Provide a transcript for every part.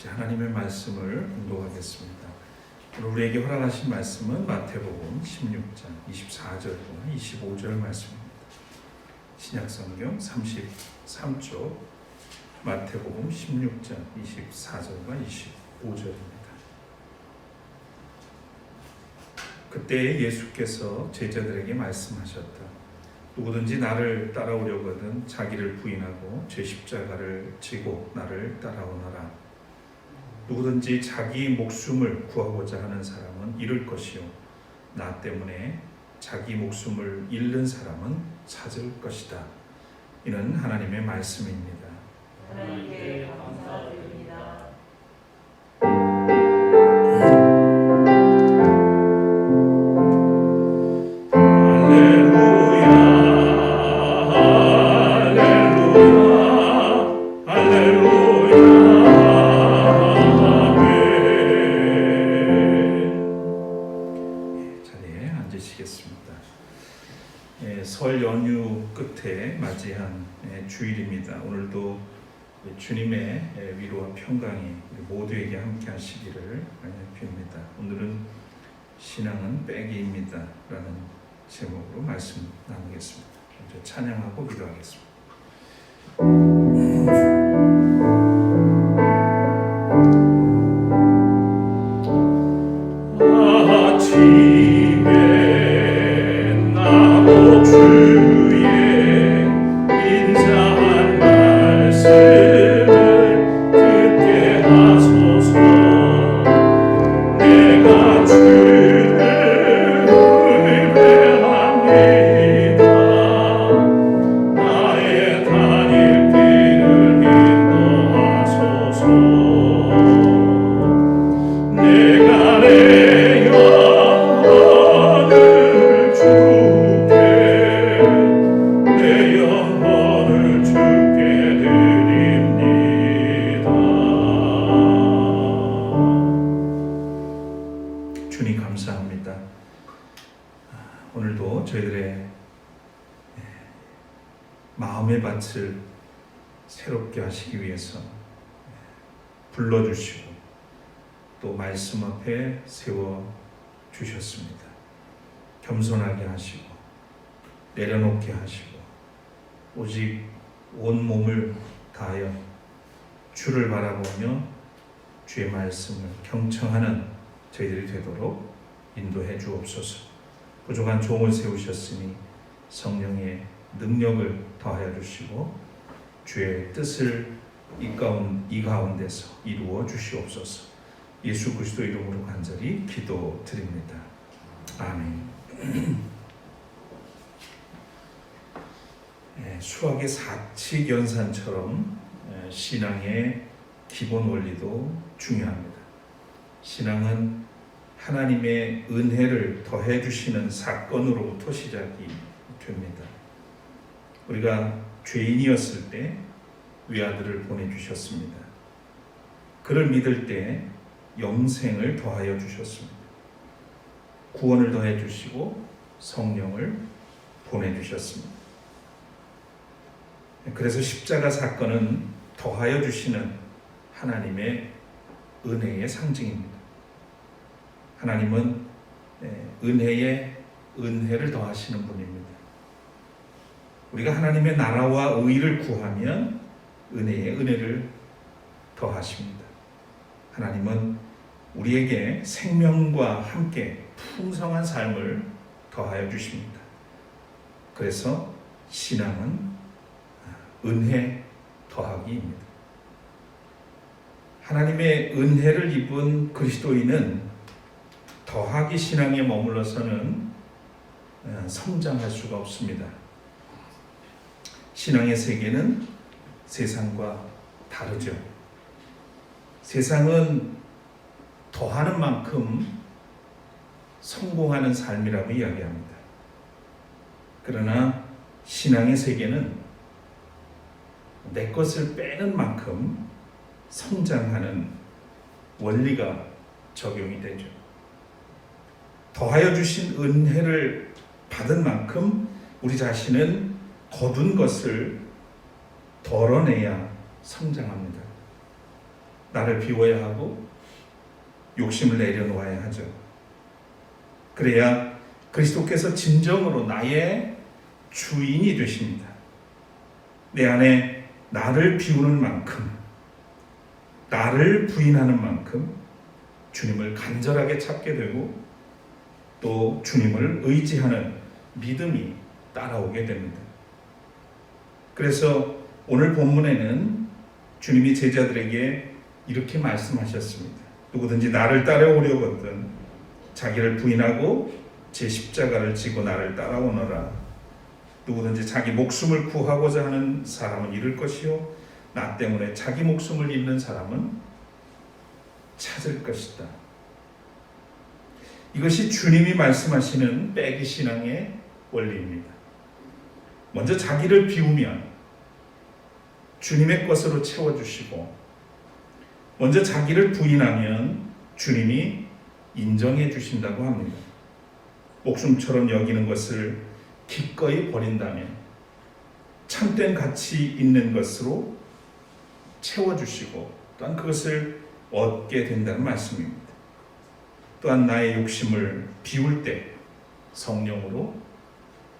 하나님의 말씀을 공독하겠습니다. 오늘 우리에게 허락하신 말씀은 마태복음 16장 24절과 25절 말씀입니다. 신약성경 33쪽 마태복음 16장 24절과 25절입니다. 그때 예수께서 제자들에게 말씀하셨다. 누구든지 나를 따라오려거든 자기를 부인하고 제 십자가를 지고 나를 따라오너라. 누구든지 자기 목숨을 구하고자 하는 사람은 잃을 것이요 나 때문에 자기 목숨을 잃는 사람은 찾을 것이다. 이는 하나님의 말씀입니다. 하나님께 감사드립니다. 설 연휴 끝에 맞이한 주일입니다. 오늘도 주님의 위로와 평강이 모두에게 함께 하시기를 빕니다. 오늘은 신앙은 빼기입니다 라는 제목으로 말씀 나누겠습니다. 먼저 찬양하고 기도하겠습니다. 주님 감사합니다. 오늘도 저희들의 마음의 밭을 새롭게 하시기 위해서 불러주시고 또 말씀 앞에 세워주셨습니다. 겸손하게 하시고 내려놓게 하시고 오직 온 몸을 다하여 주를 바라보며 주의 말씀을 경청하는 저희들이 되도록 인도해 주옵소서. 부족한 종을 세우셨으니 성령의 능력을 더하여 주시고 주의 뜻을 이 가운데서 이루어 주시옵소서. 예수 그리스도 이름으로 간절히 기도드립니다. 아멘. 수학의 사칙연산처럼 신앙의 기본 원리도 중요합니다. 신앙은 하나님의 은혜를 더해 주시는 사건으로부터 시작이 됩니다. 우리가 죄인이었을 때 외아들을 보내주셨습니다. 그를 믿을 때 영생을 더하여 주셨습니다. 구원을 더해 주시고 성령을 보내주셨습니다. 그래서 십자가 사건은 더하여 주시는 하나님의 은혜의 상징입니다. 하나님은 은혜에 은혜를 더하시는 분입니다. 우리가 하나님의 나라와 의를 구하면 은혜에 은혜를 더하십니다. 하나님은 우리에게 생명과 함께 풍성한 삶을 더하여 주십니다. 그래서 신앙은 은혜 더하기입니다. 하나님의 은혜를 입은 그리스도인은 더하기 신앙에 머물러서는 성장할 수가 없습니다. 신앙의 세계는 세상과 다르죠. 세상은 더하는 만큼 성공하는 삶이라고 이야기합니다. 그러나 신앙의 세계는 내 것을 빼는 만큼 성장하는 원리가 적용이 되죠. 더하여 주신 은혜를 받은 만큼 우리 자신은 거둔 것을 덜어내야 성장합니다. 나를 비워야 하고 욕심을 내려놓아야 하죠. 그래야 그리스도께서 진정으로 나의 주인이 되십니다. 내 안에 나를 비우는 만큼, 나를 부인하는 만큼 주님을 간절하게 찾게 되고 또 주님을 의지하는 믿음이 따라오게 됩니다. 그래서 오늘 본문에는 주님이 제자들에게 이렇게 말씀하셨습니다. 누구든지 나를 따라오려거든 자기를 부인하고 제 십자가를 지고 나를 따라오너라. 누구든지 자기 목숨을 구하고자 하는 사람은 잃을 것이요 나 때문에 자기 목숨을 잃는 사람은 찾을 것이다. 이것이 주님이 말씀하시는 빼기 신앙의 원리입니다. 먼저 자기를 비우면 주님의 것으로 채워주시고, 먼저 자기를 부인하면 주님이 인정해 주신다고 합니다. 목숨처럼 여기는 것을 기꺼이 버린다면 참된 가치 있는 것으로 채워주시고 또한 그것을 얻게 된다는 말씀입니다. 또한 나의 욕심을 비울 때 성령으로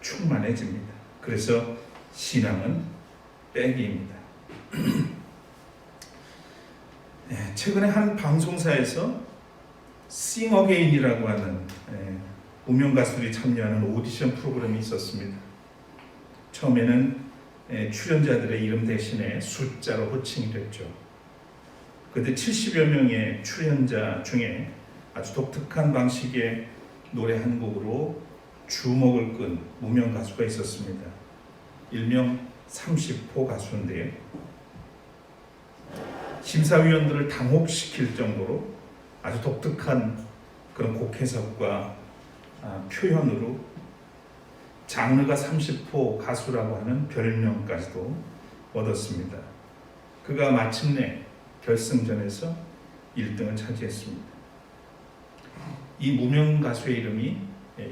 충만해집니다. 그래서 신앙은 빼기입니다. 최근에 한 방송사에서 Sing Again이라고 하는 무명 가수들이 참여하는 오디션 프로그램이 있었습니다. 처음에는 출연자들의 이름 대신에 숫자로 호칭이 됐죠. 그런데 70여 명의 출연자 중에 아주 독특한 방식의 노래 한 곡으로 주목을 끈 무명 가수가 있었습니다. 일명 30호 가수인데요. 심사위원들을 당혹시킬 정도로 아주 독특한 그런 곡 해석과 표현으로 장르가 30호 가수라고 하는 별명까지도 얻었습니다. 그가 마침내 결승전에서 1등을 차지했습니다. 이 무명 가수의 이름이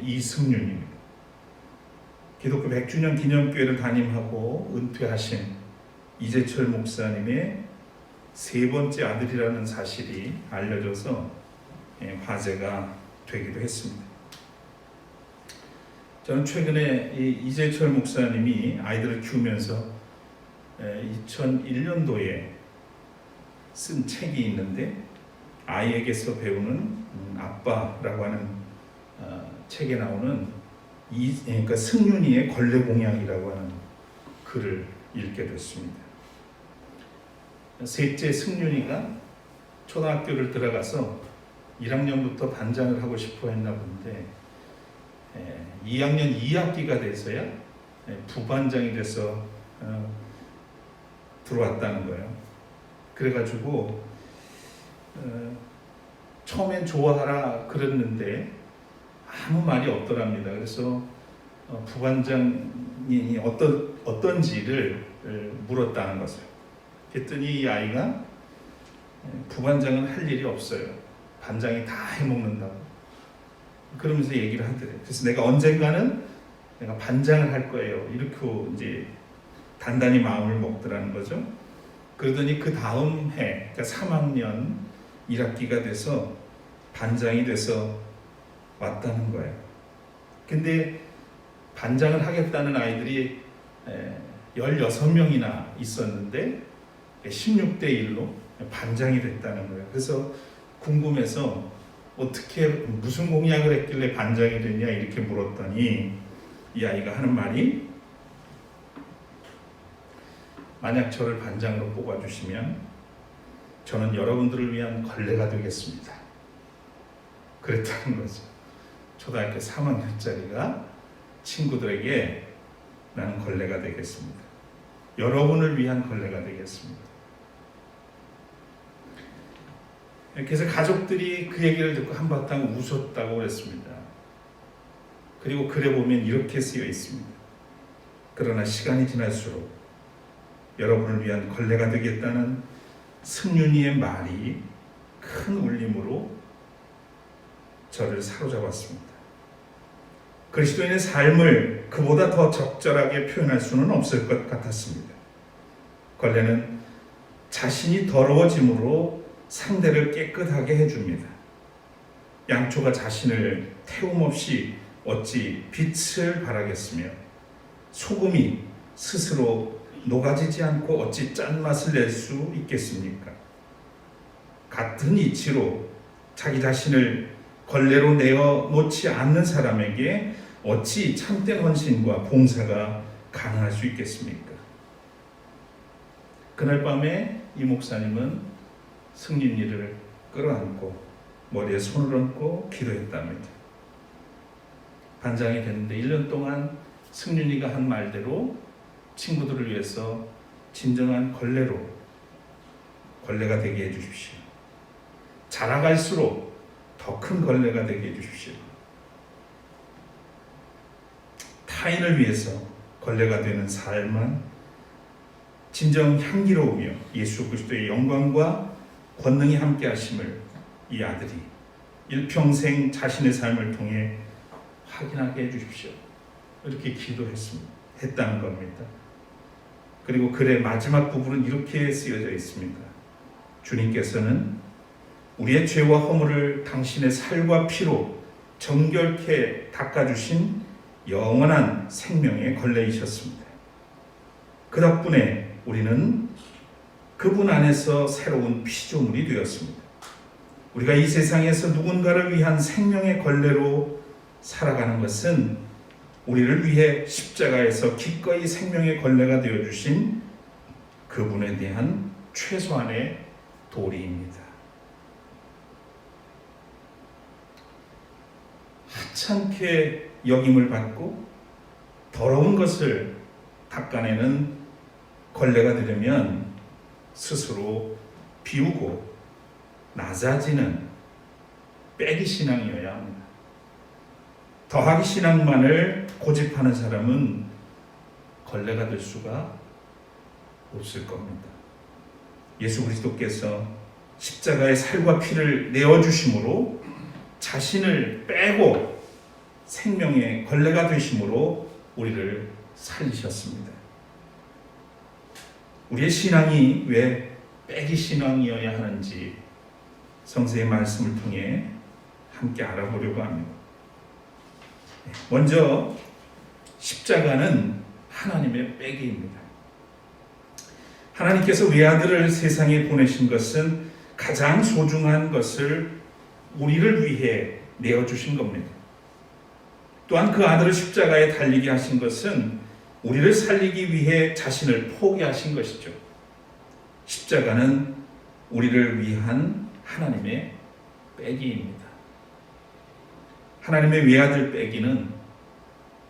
이승윤입니다. 기독교 100주년 기념교회를 담임하고 은퇴하신 이재철 목사님의 세 번째 아들이라는 사실이 알려져서 화제가 되기도 했습니다. 저는 최근에 이재철 목사님이 아이들을 키우면서 2001년도에 쓴 책이 있는데 아이에게서 배우는 아빠라고 하는 책에 나오는 그러니까 승윤이의 걸레공양이라고 하는 글을 읽게 됐습니다. 셋째 승윤이가 초등학교를 들어가서 1학년부터 반장을 하고 싶어 했나 본데 2학년 2학기가 돼서야 부반장이 돼서 들어왔다는 거예요. 그래가지고 처음엔 좋아하라 그랬는데 아무 말이 없더랍니다. 그래서 부반장이 어떤지를 물었다는 것을. 그랬더니 이 아이가 부반장은 할 일이 없어요. 반장이 다 해먹는다고. 그러면서 얘기를 하더래요. 그래서 내가 언젠가는 내가 반장을 할 거예요. 이렇게 이제 단단히 마음을 먹더라는 거죠. 그러더니 그 다음 해, 그러니까 3학년 1학기가 돼서 반장이 돼서 왔다는 거예요. 근데 반장을 하겠다는 아이들이 16명이나 있었는데 16대 1로 반장이 됐다는 거예요. 그래서 궁금해서 어떻게 무슨 공약을 했길래 반장이 됐냐 이렇게 물었더니 이 아이가 하는 말이 만약 저를 반장으로 뽑아주시면 저는 여러분들을 위한 걸레가 되겠습니다. 그랬다는 거죠. 초등학교 3학년짜리가 친구들에게 나는 걸레가 되겠습니다. 여러분을 위한 걸레가 되겠습니다. 그래서 가족들이 그 얘기를 듣고 한바탕 웃었다고 그랬습니다. 그리고 글에 보면 이렇게 쓰여 있습니다. 그러나 시간이 지날수록 여러분을 위한 걸레가 되겠다는 승윤이의 말이 큰 울림으로 저를 사로잡았습니다. 그리스도인의 삶을 그보다 더 적절하게 표현할 수는 없을 것 같았습니다. 걸레는 자신이 더러워짐으로 상대를 깨끗하게 해줍니다. 양초가 자신을 태움없이 어찌 빛을 발하겠으며 소금이 스스로 녹아지지 않고 어찌 짠맛을 낼 수 있겠습니까? 같은 이치로 자기 자신을 걸레로 내어 놓지 않는 사람에게 어찌 참된 헌신과 봉사가 가능할 수 있겠습니까? 그날 밤에 이 목사님은 승윤이를 끌어안고 머리에 손을 얹고 기도했답니다. 반장이 됐는데 1년 동안 승윤이가 한 말대로 친구들을 위해서 진정한 걸레가 되게 해주십시오. 자라갈수록 더 큰 걸레가 되게 해주십시오. 타인을 위해서 걸레가 되는 삶은 진정 향기로우며 예수 그리스도의 영광과 권능이 함께 하심을 이 아들이 일평생 자신의 삶을 통해 확인하게 해주십시오. 이렇게 기도했다는 겁니다. 그리고 글의 마지막 부분은 이렇게 쓰여져 있습니다. 주님께서는 우리의 죄와 허물을 당신의 살과 피로 정결케 닦아주신 영원한 생명의 걸레이셨습니다. 그 덕분에 우리는 그분 안에서 새로운 피조물이 되었습니다. 우리가 이 세상에서 누군가를 위한 생명의 걸레로 살아가는 것은 우리를 위해 십자가에서 기꺼이 생명의 걸레가 되어주신 그분에 대한 최소한의 도리입니다. 하찮게 여김을 받고 더러운 것을 닦아내는 걸레가 되려면 스스로 비우고 낮아지는 빼기 신앙이어야 합니다. 더하기 신앙만을 고집하는 사람은 걸레가 될 수가 없을 겁니다. 예수 그리스도께서 십자가의 살과 피를 내어주심으로 자신을 빼고 생명의 걸레가 되심으로 우리를 살리셨습니다. 우리의 신앙이 왜 빼기 신앙이어야 하는지 성서의 말씀을 통해 함께 알아보려고 합니다. 먼저 십자가는 하나님의 빼기입니다. 하나님께서 외아들을 세상에 보내신 것은 가장 소중한 것을 우리를 위해 내어주신 겁니다. 또한 그 아들을 십자가에 달리게 하신 것은 우리를 살리기 위해 자신을 포기하신 것이죠. 십자가는 우리를 위한 하나님의 빼기입니다. 하나님의 외아들 빼기는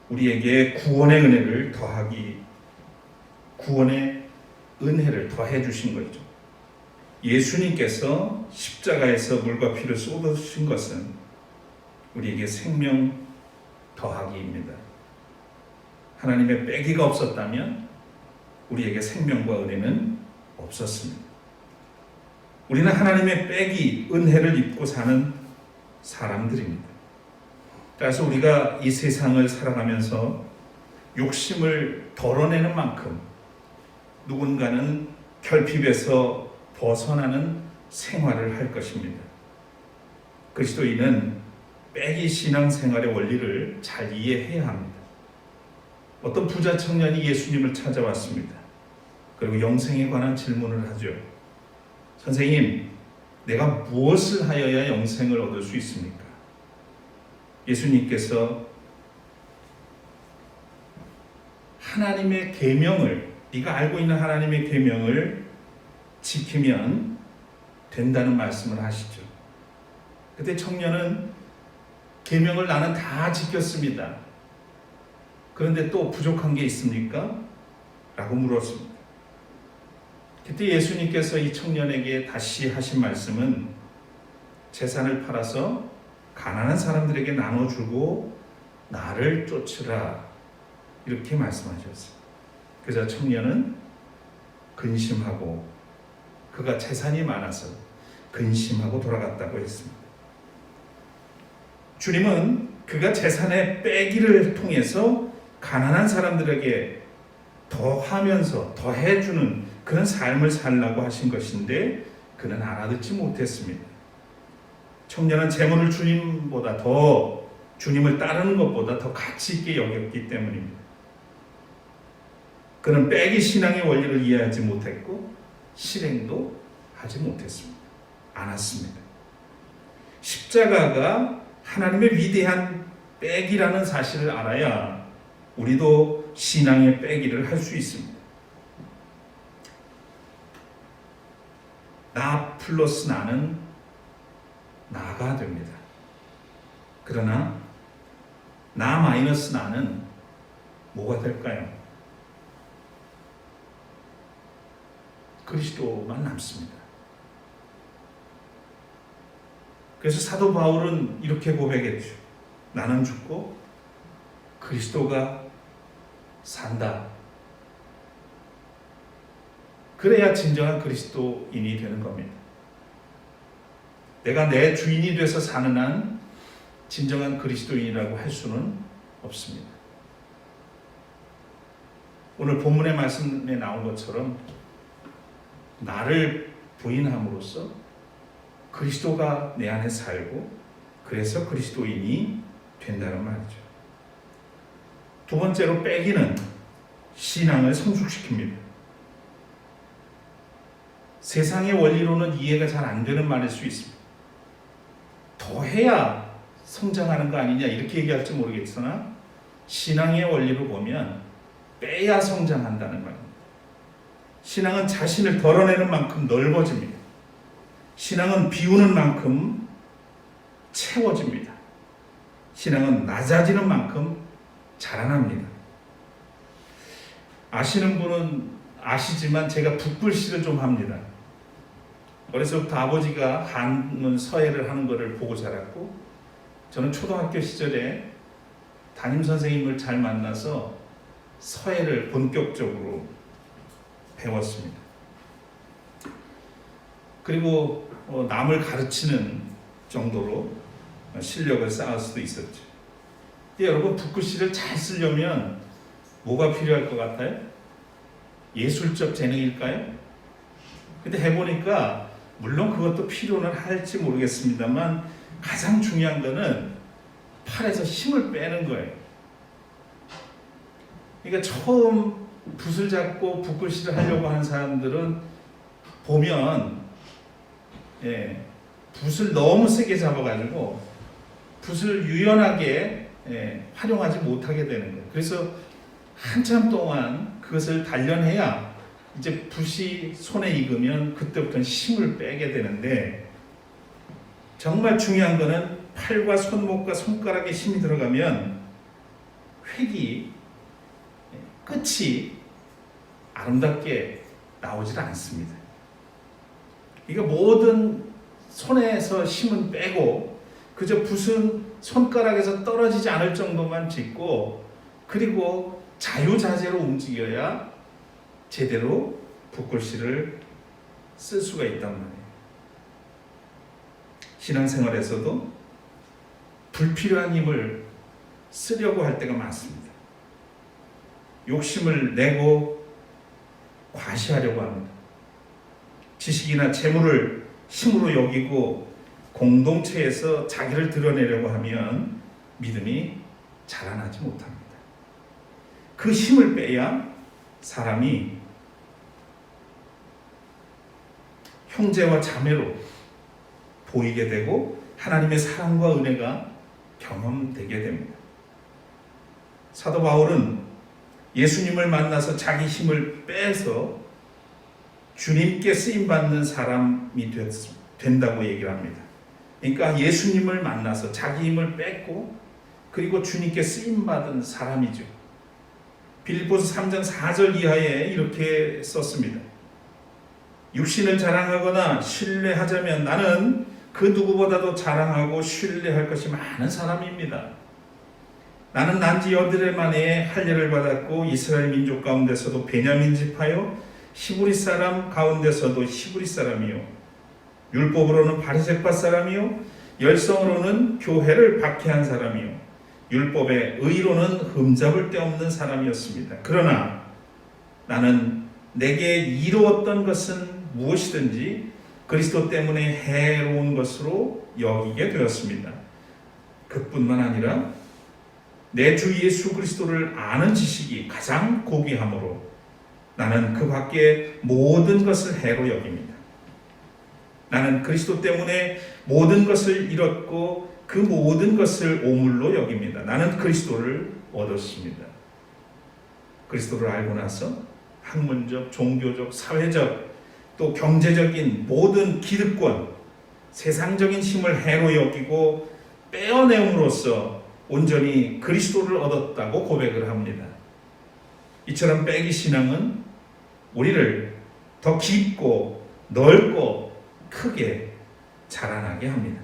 우리에게 구원의 은혜를 더해 주신 거죠. 예수님께서 십자가에서 물과 피를 쏟으신 것은 우리에게 생명 더하기입니다. 하나님의 빼기가 없었다면 우리에게 생명과 은혜는 없었습니다. 우리는 하나님의 빼기, 은혜를 입고 사는 사람들입니다. 그래서 우리가 이 세상을 살아가면서 욕심을 덜어내는 만큼 누군가는 결핍에서 벗어나는 생활을 할 것입니다. 그리스도인은 빼기 신앙생활의 원리를 잘 이해해야 합니다. 어떤 부자 청년이 예수님을 찾아왔습니다. 그리고 영생에 관한 질문을 하죠. 선생님, 내가 무엇을 하여야 영생을 얻을 수 있습니까? 예수님께서 하나님의 계명을, 네가 알고 있는 하나님의 계명을 지키면 된다는 말씀을 하시죠. 그때 청년은 계명을 나는 다 지켰습니다. 그런데 또 부족한 게 있습니까? 라고 물었습니다. 그때 예수님께서 이 청년에게 다시 하신 말씀은 재산을 팔아서 가난한 사람들에게 나눠주고 나를 쫓으라, 이렇게 말씀하셨어요. 그래서 청년은 근심하고, 그가 재산이 많아서 근심하고 돌아갔다고 했습니다. 주님은 그가 재산의 빼기를 통해서 가난한 사람들에게 더 하면서 더 해주는 그런 삶을 살라고 하신 것인데, 그는 알아듣지 못했습니다. 청년은 재물을 주님보다 더 주님을 따르는 것보다 더 가치 있게 여겼기 때문입니다. 그는 빼기 신앙의 원리를 이해하지 못했고 실행도 하지 못했습니다. 않았습니다. 십자가가 하나님의 위대한 빼기라는 사실을 알아야 우리도 신앙의 빼기를 할 수 있습니다. 나 플러스 나는 나가 됩니다. 그러나 나 마이너스 나는 뭐가 될까요? 그리스도만 남습니다. 그래서 사도 바울은 이렇게 고백했죠. 나는 죽고 그리스도가 산다. 그래야 진정한 그리스도인이 되는 겁니다. 내가 내 주인이 돼서 사는 한 진정한 그리스도인이라고 할 수는 없습니다. 오늘 본문의 말씀에 나온 것처럼 나를 부인함으로써 그리스도가 내 안에 살고 그래서 그리스도인이 된다는 말이죠. 두 번째로 빼기는 신앙을 성숙시킵니다. 세상의 원리로는 이해가 잘 안 되는 말일 수 있습니다. 더 해야 성장하는 거 아니냐 이렇게 얘기할지 모르겠으나 신앙의 원리로 보면 빼야 성장한다는 말입니다. 신앙은 자신을 덜어내는 만큼 넓어집니다. 신앙은 비우는 만큼 채워집니다. 신앙은 낮아지는 만큼 자라납니다. 아시는 분은 아시지만 제가 붓글씨를 좀 합니다. 어려서부터 아버지가 한문 서예를 하는 것을 보고 자랐고 저는 초등학교 시절에 담임선생님을 잘 만나서 서예를 본격적으로 배웠습니다. 그리고 남을 가르치는 정도로 실력을 쌓을 수도 있었죠. 여러분 붓글씨를 잘 쓰려면 뭐가 필요할 것 같아요? 예술적 재능일까요? 근데 해보니까 물론 그것도 필요는 할지 모르겠습니다만 가장 중요한 거는 팔에서 힘을 빼는 거예요. 그러니까 처음 붓을 잡고 붓글씨를 하려고 하는 사람들은 보면 붓을 너무 세게 잡아가지고 붓을 유연하게 활용하지 못하게 되는 거예요. 그래서 한참 동안 그것을 단련해야 이제 붓이 손에 익으면 그때부터는 힘을 빼게 되는데 정말 중요한 거는 팔과 손목과 손가락에 힘이 들어가면 획이 끝이 아름답게 나오질 않습니다. 그러니까 모든 손에서 힘은 빼고 그저 붓은 손가락에서 떨어지지 않을 정도만 짚고 그리고 자유자재로 움직여야 제대로 붓글씨를 쓸 수가 있단 말이에요. 신앙생활에서도 불필요한 힘을 쓰려고 할 때가 많습니다. 욕심을 내고 과시하려고 합니다. 지식이나 재물을 힘으로 여기고 공동체에서 자기를 드러내려고 하면 믿음이 자라나지 못합니다. 그 힘을 빼야 사람이 형제와 자매로 보이게 되고 하나님의 사랑과 은혜가 경험되게 됩니다. 사도 바울은 예수님을 만나서 자기 힘을 빼서 주님께 쓰임받는 사람이 된다고 얘기를 합니다. 그러니까 예수님을 만나서 자기 힘을 뺐고 그리고 주님께 쓰임받은 사람이죠. 빌립보서 3장 4절 이하에 이렇게 썼습니다. 육신을 자랑하거나 신뢰하자면 나는 그 누구보다도 자랑하고 신뢰할 것이 많은 사람입니다. 나는 난지 여드레 만에 할례를 받았고 이스라엘 민족 가운데서도 베냐민 지파요 히브리 사람 가운데서도 히브리 사람이요 율법으로는 바리새파 사람이요 열성으로는 교회를 박해한 사람이요 율법의 의로는 흠잡을 데 없는 사람이었습니다. 그러나 나는 내게 이루었던 것은 무엇이든지 그리스도 때문에 해로운 것으로 여기게 되었습니다. 그뿐만 아니라 내 주 예수 그리스도를 아는 지식이 가장 고귀하므로 나는 그 밖에 모든 것을 해로 여깁니다. 나는 그리스도 때문에 모든 것을 잃었고 그 모든 것을 오물로 여깁니다. 나는 그리스도를 얻었습니다. 그리스도를 알고 나서 학문적, 종교적, 사회적, 또 경제적인 모든 기득권, 세상적인 힘을 해로 여기고 빼어내음으로써 온전히 그리스도를 얻었다고 고백을 합니다. 이처럼 빼기 신앙은 우리를 더 깊고 넓고 크게 자라나게 합니다.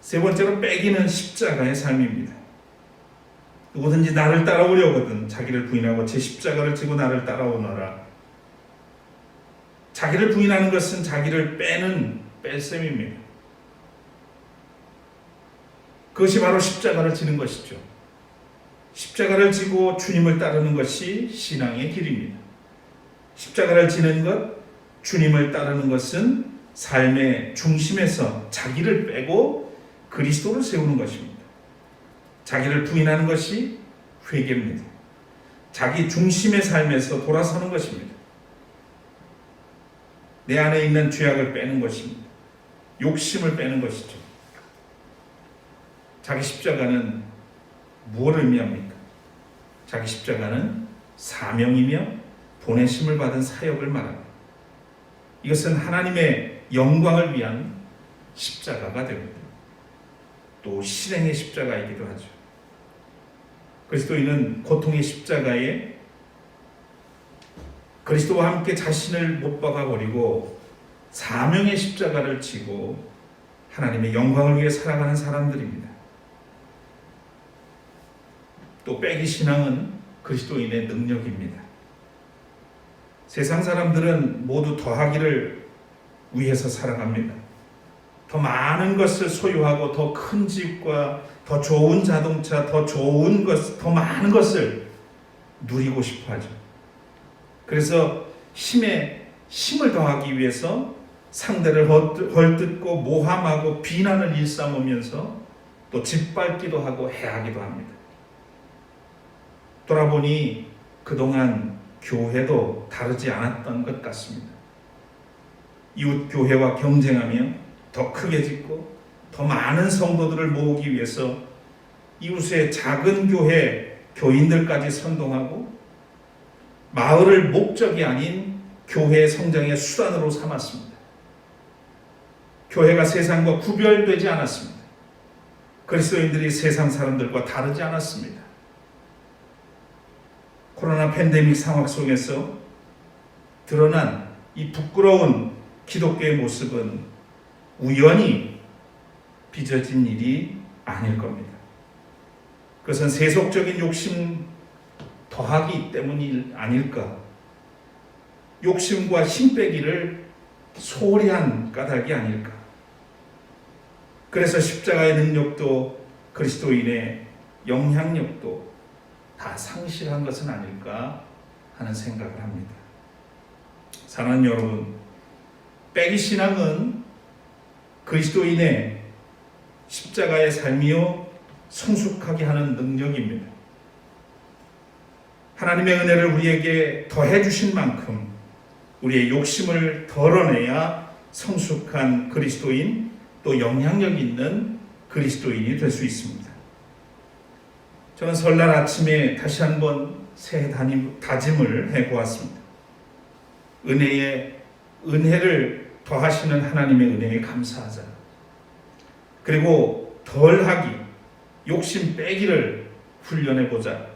세 번째로 빼기는 십자가의 삶입니다. 누구든지 나를 따라오려거든 자기를 부인하고 제 십자가를 지고 나를 따라오너라. 자기를 부인하는 것은 자기를 빼는 뺄셈입니다. 그것이 바로 십자가를 지는 것이죠. 십자가를 지고 주님을 따르는 것이 신앙의 길입니다. 십자가를 지는 것, 주님을 따르는 것은 삶의 중심에서 자기를 빼고 그리스도를 세우는 것입니다. 자기를 부인하는 것이 회개입니다. 자기 중심의 삶에서 돌아서는 것입니다. 내 안에 있는 죄악을 빼는 것입니다. 욕심을 빼는 것이죠. 자기 십자가는 무엇을 의미합니까? 자기 십자가는 사명이며 보내심을 받은 사역을 말합니다. 이것은 하나님의 영광을 위한 십자가가 됩니다. 또 실행의 십자가이기도 하죠. 그리스도인은 고통의 십자가에 그리스도와 함께 자신을 못 박아버리고 사명의 십자가를 지고 하나님의 영광을 위해 살아가는 사람들입니다. 또 빼기 신앙은 그리스도인의 능력입니다. 세상 사람들은 모두 더하기를 위해서 살아갑니다. 더 많은 것을 소유하고 더 큰 집과 더 좋은 자동차, 더 좋은 것, 더 많은 것을 누리고 싶어 하죠. 그래서 힘을 더하기 위해서 상대를 헐뜯고 모함하고 비난을 일삼으면서 또 짓밟기도 하고 해하기도 합니다. 돌아보니 그동안 교회도 다르지 않았던 것 같습니다. 이웃 교회와 경쟁하며 더 크게 짓고 더 많은 성도들을 모으기 위해서 이웃의 작은 교회 교인들까지 선동하고 마을을 목적이 아닌 교회의 성장의 수단으로 삼았습니다. 교회가 세상과 구별되지 않았습니다. 그리스도인들이 세상 사람들과 다르지 않았습니다. 코로나 팬데믹 상황 속에서 드러난 이 부끄러운 기독교의 모습은 우연히 빚어진 일이 아닐 겁니다. 그것은 세속적인 욕심 더하기 때문이 아닐까? 욕심과 힘 빼기를 소홀히 한 까닭이 아닐까? 그래서 십자가의 능력도 그리스도인의 영향력도 다 상실한 것은 아닐까 하는 생각을 합니다. 사랑하는 여러분, 빼기 신앙은 그리스도인의 십자가의 삶이요 성숙하게 하는 능력입니다. 하나님의 은혜를 우리에게 더해 주신 만큼 우리의 욕심을 덜어내야 성숙한 그리스도인, 또 영향력 있는 그리스도인이 될 수 있습니다. 저는 설날 아침에 다시 한번 새해 다짐을 해보았습니다. 은혜를 더하시는 하나님의 은혜에 감사하자. 그리고 덜하기, 욕심 빼기를 훈련해보자.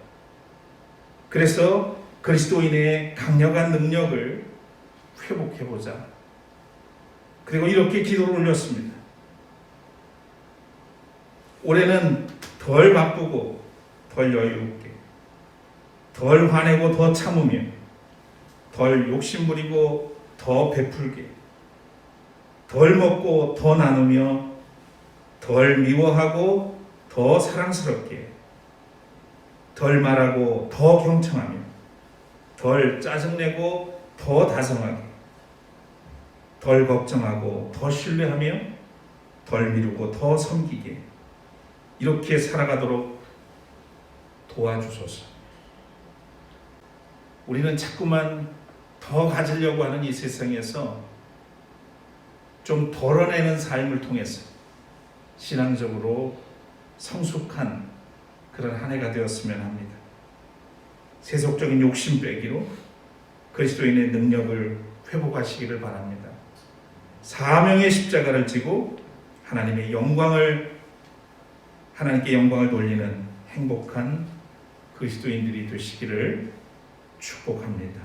그래서 그리스도인의 강력한 능력을 회복해보자. 그리고 이렇게 기도를 올렸습니다. 올해는 덜 바쁘고 덜 여유롭게, 덜 화내고 더 참으며, 덜 욕심부리고 더 베풀게, 덜 먹고 더 나누며, 덜 미워하고 더 사랑스럽게, 덜 말하고 더 경청하며, 덜 짜증내고 더 다정하게, 덜 걱정하고 더 신뢰하며 덜 미루고 더 섬기게 이렇게 살아가도록 도와주소서. 우리는 자꾸만 더 가지려고 하는 이 세상에서 좀 덜어내는 삶을 통해서 신앙적으로 성숙한 그런 한 해가 되었으면 합니다. 세속적인 욕심 빼기로 그리스도인의 능력을 회복하시기를 바랍니다. 사명의 십자가를 지고 하나님께 영광을 돌리는 행복한 그리스도인들이 되시기를 축복합니다.